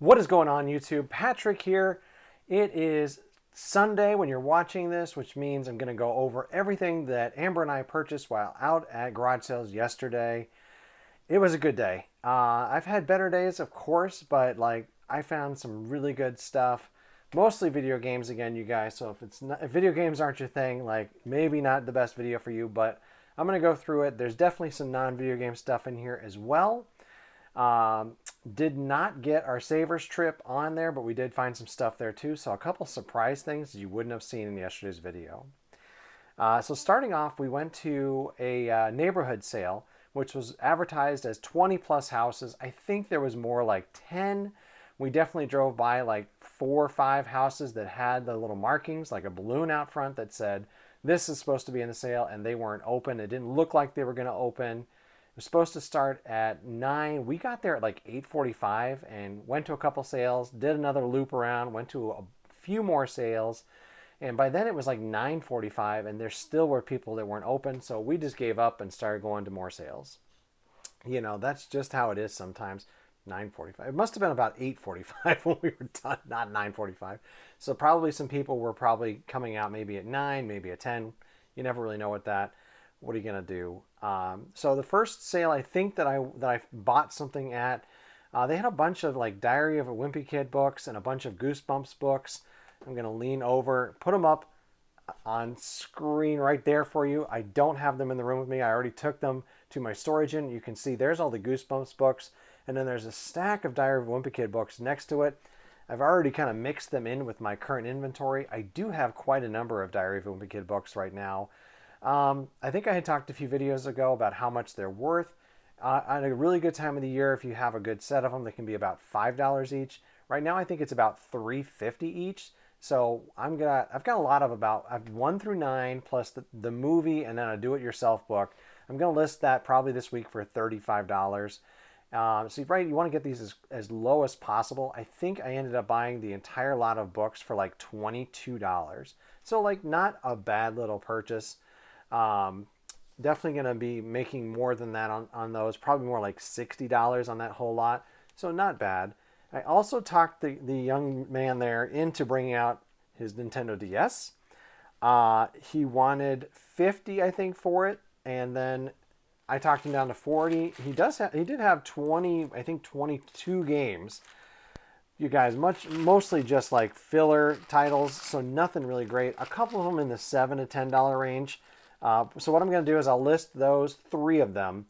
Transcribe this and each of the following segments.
What is going on, YouTube? Patrick here. It is Sunday when you're watching this, which means I'm going to go over everything that Amber and I purchased while out at garage sales yesterday. It was a good day. I've had better days, of course, but I found some really good stuff. Mostly video games again, you guys. So if video games aren't your thing, maybe not the best video for you, but I'm going to go through it. There's definitely some non-video game stuff in here as well. Did not get our Savers trip on there, but we did find some stuff there too. So a couple surprise things you wouldn't have seen in yesterday's video. So starting off, we went to a neighborhood sale, which was advertised as 20 plus houses. I think there was more like 10. We definitely drove by like 4 or 5 houses that had the little markings, like a balloon out front that said, this is supposed to be in the sale, and they weren't open. It didn't look like they were going to open. It was supposed to start at 9. We got there at like 8:45 and went to a couple sales, did another loop around, went to a few more sales. And by then it was like 9:45 and there still were people that weren't open. So we just gave up and started going to more sales. You know, that's just how it is sometimes. 9:45. It must have been about 8:45 when we were done, not 9:45. So probably some people were probably coming out maybe at 9, maybe at 10. You never really know what that. What are you gonna do? So the first sale I think that I bought something at, they had a bunch of like Diary of a Wimpy Kid books and a bunch of Goosebumps books. I'm gonna lean over, put them up on screen right there for you. I don't have them in the room with me. I already took them to my storage unit. You can see there's all the Goosebumps books, and then there's a stack of Diary of a Wimpy Kid books next to it. I've already kind of mixed them in with my current inventory. I do have quite a number of Diary of a Wimpy Kid books right now. I think I had talked a few videos ago about how much they're worth. At a really good time of the year, if you have a good set of them, they can be about $5 each. Right now, I think it's about $3.50 each. So I've got a lot of I've 1 through 9 plus the movie and then a do-it-yourself book. I'm gonna list that probably this week for $35. So you want to get these as low as possible. I think I ended up buying the entire lot of books for like $22. So like not a bad little purchase. Definitely going to be making more than that on those, probably more like $60 on that whole lot. So not bad. I also talked the young man there into bringing out his Nintendo DS. He wanted 50, I think, for it. And then I talked him down to 40. He did have 20, I think 22 games. You guys, mostly just like filler titles. So nothing really great. A couple of them in the $7 to $10 range. So what I'm going to do is I'll list those 3 of them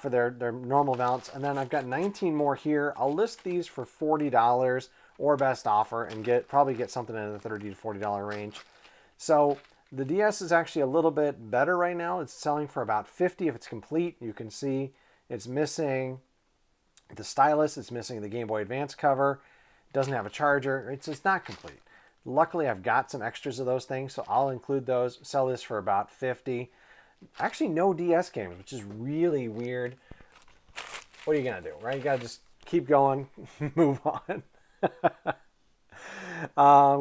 for their normal amounts. And then I've got 19 more here. I'll list these for $40 or best offer and probably get something in the $30 to $40 range. So the DS is actually a little bit better right now. It's selling for about $50 if it's complete. You can see it's missing the stylus. It's missing the Game Boy Advance cover. It doesn't have a charger. It's just not complete. Luckily, I've got some extras of those things, so I'll include those. Sell this for about $50. Actually, no DS games, which is really weird. What are you going to do, right? You got to just keep going, move on.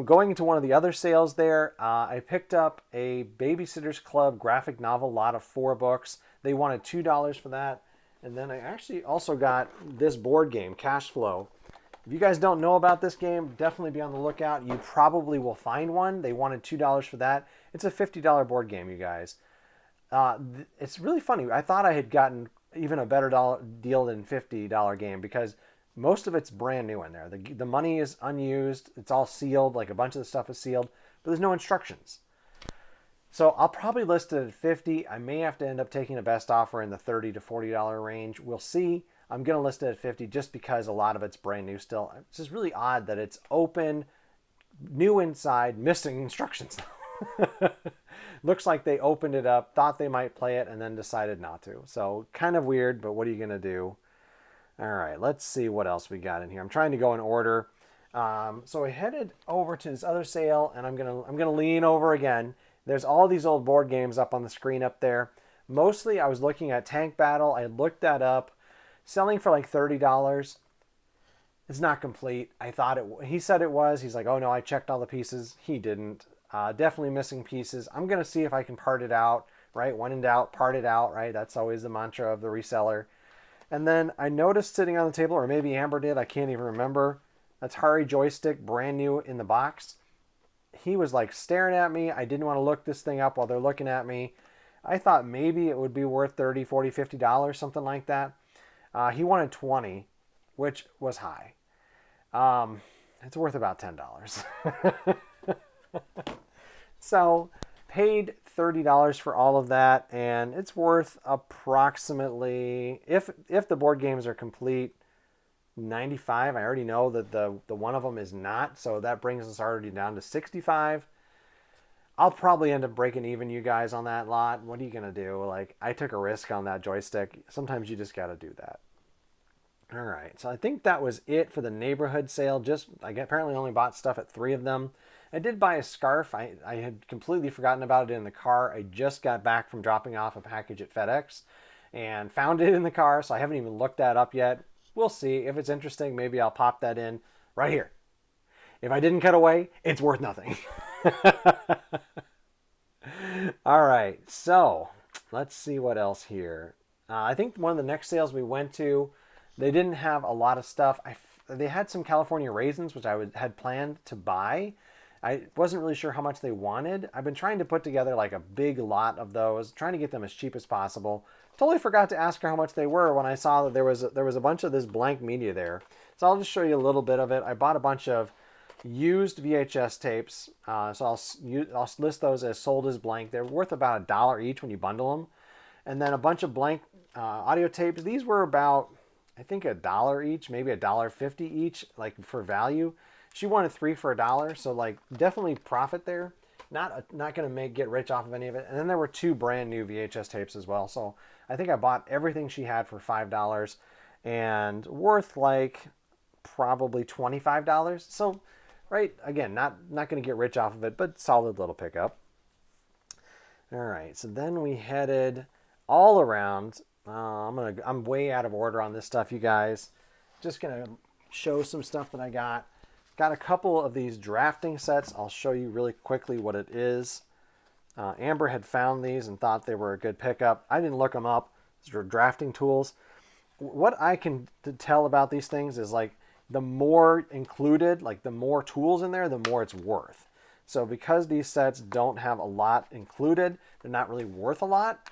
Going into one of the other sales there, I picked up a Babysitter's Club graphic novel lot of 4 books. They wanted $2 for that. And then I actually also got this board game, Cash Flow. If you guys don't know about this game, definitely be on the lookout. You probably will find one. They wanted $2 for that. It's a $50 board game, you guys. It's really funny. I thought I had gotten even a better deal than $50 game because most of it's brand new in there. The money is unused. It's all sealed. Like a bunch of the stuff is sealed, but there's no instructions. So I'll probably list it at $50. I may have to end up taking a best offer in the $30 to $40 range. We'll see. I'm going to list it at $50 just because a lot of it's brand new still. It's just really odd that it's open, new inside, missing instructions. Looks like they opened it up, thought they might play it, and then decided not to. So kind of weird, but what are you going to do? All right, let's see what else we got in here. I'm trying to go in order. So I headed over to this other sale, and I'm gonna lean over again. There's all these old board games up on the screen up there. Mostly I was looking at Tank Battle. I looked that up. Selling for like $30. It's not complete. I thought he said it was. He's like, oh no, I checked all the pieces. He didn't. Definitely missing pieces. I'm going to see if I can part it out, right? When in doubt, part it out, right? That's always the mantra of the reseller. And then I noticed sitting on the table, or maybe Amber did, I can't even remember, Atari joystick, brand new in the box. He was like staring at me. I didn't want to look this thing up while they're looking at me. I thought maybe it would be worth 30, 40, $50, something like that. He wanted 20, which was high. It's worth about $10. So paid $30 for all of that, and it's worth approximately, if the board games are complete, 95. I already know that the one of them is not, so that brings us already down to 65. I'll probably end up breaking even, you guys, on that lot. What are you gonna do? Like, I took a risk on that joystick. Sometimes you just gotta do that. All right, so I think that was it for the neighborhood sale. I apparently only bought stuff at 3 of them. I did buy a scarf. I had completely forgotten about it in the car. I just got back from dropping off a package at FedEx and found it in the car, so I haven't even looked that up yet. We'll see. If it's interesting, maybe I'll pop that in right here. If I didn't cut away, it's worth nothing. All right, so let's see what else here. I think one of the next sales we went to, they didn't have a lot of stuff. They had some California raisins, which had planned to buy. I wasn't really sure how much they wanted. I've been trying to put together like a big lot of those, trying to get them as cheap as possible. Totally forgot to ask her how much they were when I saw that there was a bunch of this blank media there. So I'll just show you a little bit of it. I bought a bunch of used VHS tapes, so I'll list those as sold as blank. They're worth about $1 each when you bundle them. And then a bunch of blank audio tapes. These were about, I think, $1 each, maybe $1.50 each, like for value. She wanted 3 for $1, so like definitely profit there. Not gonna get rich off of any of it. And then there were 2 brand new VHS tapes as well. So I think I bought everything she had for $5 and worth like probably $25. So right, again, not gonna get rich off of it, but solid little pickup. All right, so then we headed all around. I'm way out of order on this stuff, you guys. Just gonna show some stuff that I got. Got a couple of these drafting sets. I'll show you really quickly what it is. Amber had found these and thought they were a good pickup. I didn't look them up. These are drafting tools. What I can tell about these things is like the more included, like the more tools in there, the more it's worth. So because these sets don't have a lot included, they're not really worth a lot.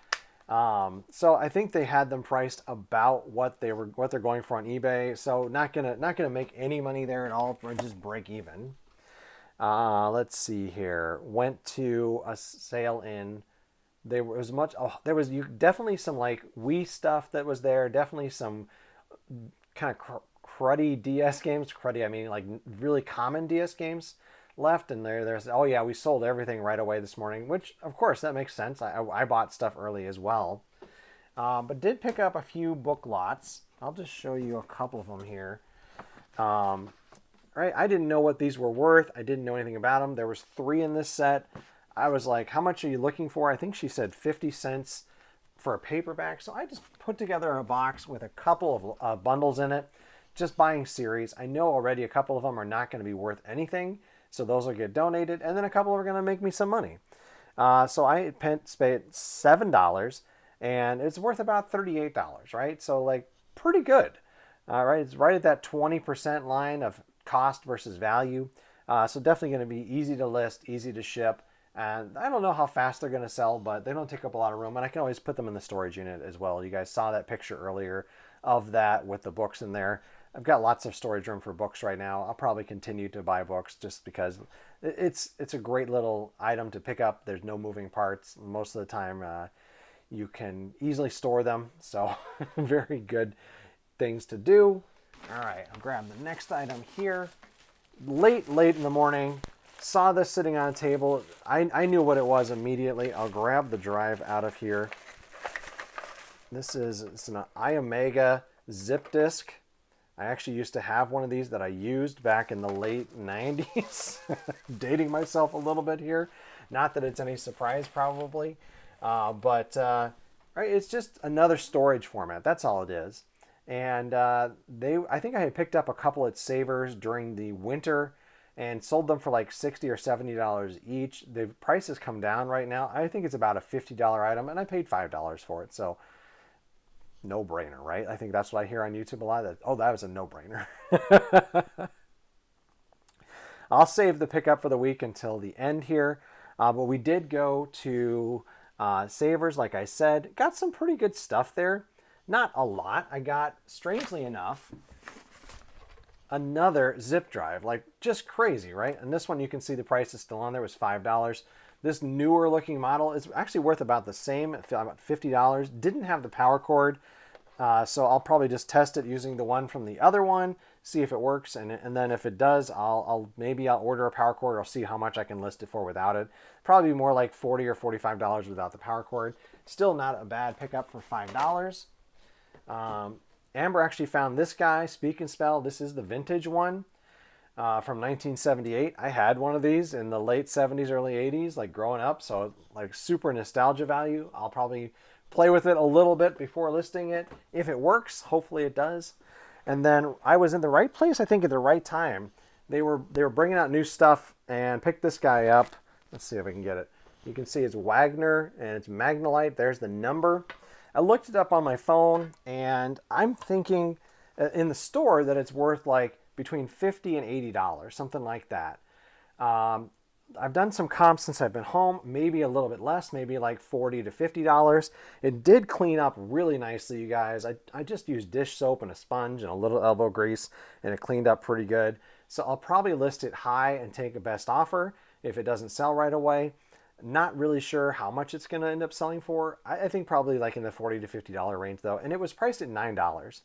So I think they had them priced about what they're going for on eBay. So not gonna make any money there at all, or just break even. Let's see here. Went to a sale in. There was definitely some like Wii stuff that was there. Definitely some kind of cruddy DS games. Cruddy, I mean like really common DS games left. And there's oh yeah, we sold everything right away this morning, which of course that makes sense. I bought stuff early as well, but did pick up a few book lots. I'll just show you a couple of them here. Right, I didn't know what these were worth. I didn't know anything about them. There was 3 in this set. I was like, how much are you looking for? I think she said 50 cents for a paperback. So I just put together a box with a couple of bundles in it, just buying series. I know already a couple of them are not going to be worth anything, so those will get donated, and then a couple are going to make me some money. So I spent $7, and it's worth about $38, right? So like pretty good. Right, it's right at that 20% line of cost versus value. So definitely going to be easy to list, easy to ship. And I don't know how fast they're going to sell, but they don't take up a lot of room. And I can always put them in the storage unit as well. You guys saw that picture earlier of that with the books in there. I've got lots of storage room for books right now. I'll probably continue to buy books just because it's a great little item to pick up. There's no moving parts. Most of the time you can easily store them. So very good things to do. All right, I'll grab the next item here. Late in the morning, saw this sitting on a table. I knew what it was immediately. I'll grab the drive out of here. It's an iOmega zip disk. I actually used to have one of these that I used back in the late 90s. Dating myself a little bit here. Not that it's any surprise probably, but right, it's just another storage format. That's all it is. And I think I had picked up a couple at Savers during the winter and sold them for like $60 or $70 each. The price has come down right now. I think it's about a $50 item, and I paid $5 for it. So no brainer, right? I think that's what I hear on YouTube a lot. That was a no brainer. I'll save the pickup for the week until the end here. But we did go to Savers, like I said. Got some pretty good stuff there. Not a lot. I got, strangely enough, another zip drive. Like, just crazy, right? And this one, you can see the price is still on there. It was $5. This newer looking model is actually worth about the same, about $50. Didn't have the power cord. So I'll probably just test it using the one from the other one, see if it works, and then if it does, maybe I'll order a power cord. I'll see how much I can list it for without it. Probably more like $40 or $45 without the power cord. Still not a bad pickup for $5. Amber actually found this guy, Speak and Spell. This is the vintage one from 1978. I had one of these in the late 70s, early 80s, like growing up. So like super nostalgia value. I'll probably play with it a little bit before listing it. If it works, hopefully it does. And then I was in the right place, I think, at the right time. They were bringing out new stuff and picked this guy up. Let's see if I can get it. You can see it's Wagner and it's Magnolite. There's the number. I looked it up on my phone, and I'm thinking in the store that it's worth like between $50 and $80, something like that. I've done some comps since I've been home, maybe a little bit less, maybe like $40 to $50. It did clean up really nicely, you guys. I just used dish soap and a sponge and a little elbow grease, and it cleaned up pretty good. So I'll probably list it high and take a best offer if it doesn't sell right away. Not really sure how much it's going to end up selling for. I think probably like in the $40 to $50 range though, and it was priced at $9.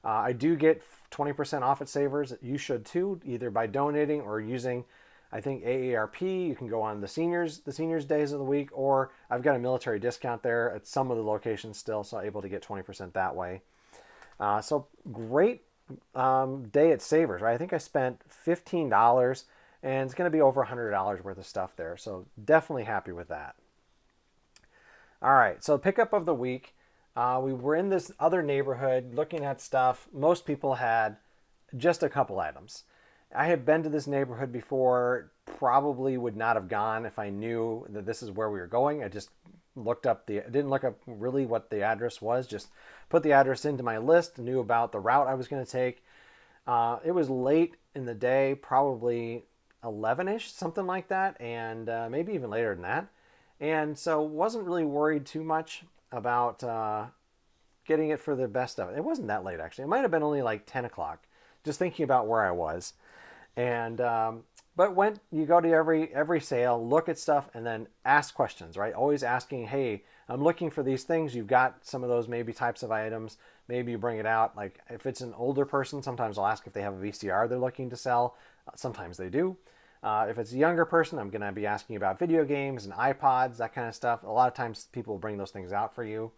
I do get 20% off at Savers. You should too, either by donating or using, I think, AARP. You can go on the seniors days of the week, or I've got a military discount there at some of the locations still, so I'm able to get 20% that way. So great day at Savers, right? I think I spent $15, and it's going to be over $100 worth of stuff there. So definitely happy with that. All right, so pickup of the week. We were in this other neighborhood looking at stuff. Most people had just a couple items. I had been to this neighborhood before, probably would not have gone if I knew that this is where we were going. I just didn't look up really what the address was, just put the address into my list, knew about the route I was going to take. It was late in the day, probably 11-ish, something like that, and maybe even later than that. And so wasn't really worried too much about getting it for the best of it. It wasn't that late, actually. It might have been only like 10 o'clock, just thinking about where I was. And but when you go to every sale, look at stuff, and then ask questions, right? Always asking, hey, I'm looking for these things. You've got some of those maybe types of items. Maybe you bring it out. Like if it's an older person, sometimes I'll ask if they have a VCR they're looking to sell. Sometimes they do. If it's a younger person, I'm going to be asking about video games and iPods, that kind of stuff. A lot of times people will bring those things out for you.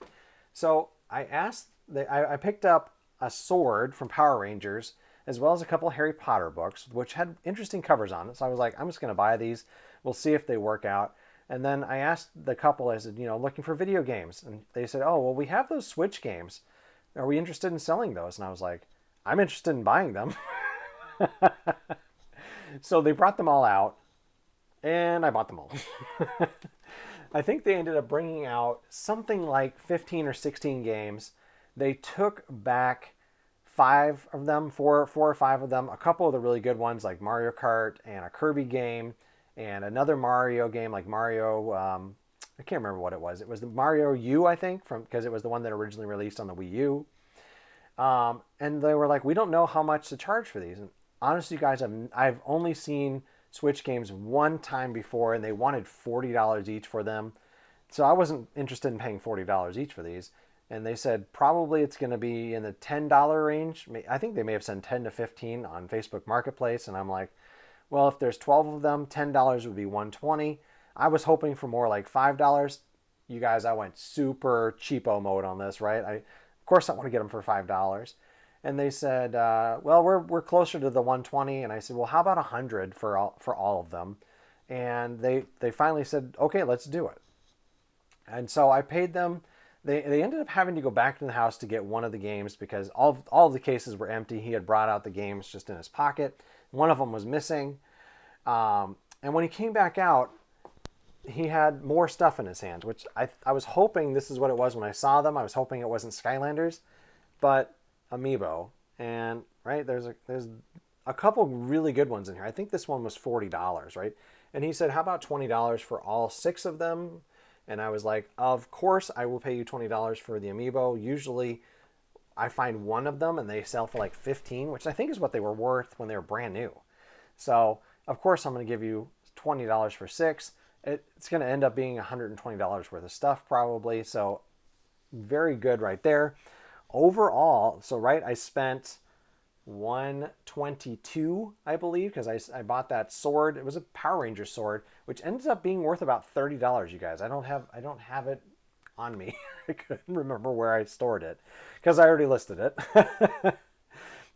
So I picked up a sword from Power Rangers, as well as a couple Harry Potter books, which had interesting covers on it. So I was like, I'm just going to buy these. We'll see if they work out. And then I asked the couple, I said, looking for video games. And they said, oh, well, we have those Switch games. Are we interested in selling those? And I was like, I'm interested in buying them. So they brought them all out, and I bought them all. I think they ended up bringing out something like 15 or 16 games. They took back 5 of them, four or 5 of them, a couple of the really good ones like Mario Kart and a Kirby game and another Mario game like Mario, I can't remember what it was. It was the Mario U, I think, because it was the one that originally released on the Wii U. And they were like, we don't know how much to charge for these. And honestly, guys, I've only seen Switch games one time before, and they wanted $40 each for them. So I wasn't interested in paying $40 each for these. And they said probably it's going to be in the $10 range. I think they may have said 10 to 15 on Facebook Marketplace. And I'm like, well, if there's 12 of them, $10 would be $120. I was hoping for more like $5. You guys, I went super cheapo mode on this, right? Of course I want to get them for $5. And they said, well, we're closer to the 120. And I said, well, how about 100 for all of them? And they finally said, okay, let's do it. And so I paid them. They ended up having to go back to the house to get one of the games because all of the cases were empty. He had brought out the games just in his pocket. One of them was missing. And when he came back out, he had more stuff in his hand, which I was hoping this is what it was when I saw them. I was hoping it wasn't Skylanders, but Amiibo. And right, there's a couple really good ones in here. I think this one was $40, right? And he said, how about $20 for all 6 of them? And I was like, of course I will pay you $20 for the amiibo. Usually I find one of them and they sell for like 15, which I think is what they were worth when they were brand new. So of course I'm going to give you $20 for 6. It's going to end up being $120 worth of stuff probably. So very good right there. Overall, so right, I spent 122, I believe, because I bought that sword. It was a Power Ranger sword, which ends up being worth about $30, you guys. I don't have it on me. I couldn't remember where I stored it because I already listed it.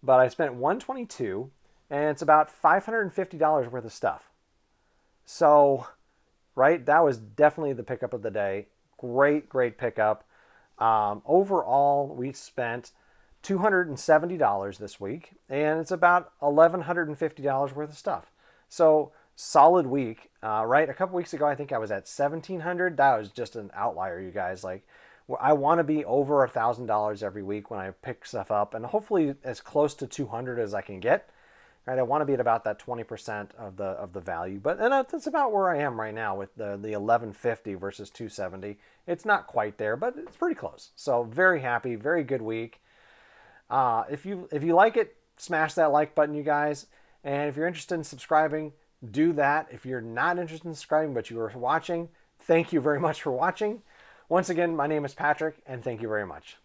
But I spent 122 and it's about $550 worth of stuff. So, right, that was definitely the pickup of the day. Great pickup. Overall, we spent $270 this week, and it's about $1,150 worth of stuff. So solid week, right? A couple weeks ago, I think I was at $1,700. That was just an outlier, you guys. Like, I want to be over $1,000 every week when I pick stuff up, and hopefully as close to 200 as I can get. Right, I want to be at about that 20% of the value, but and that's about where I am right now with the 1150 versus 270. It's not quite there, but it's pretty close. So very happy, very good week. If you like it, smash that like button, you guys. And if you're interested in subscribing, do that. If you're not interested in subscribing but you are watching, thank you very much for watching. Once again, my name is Patrick, and thank you very much.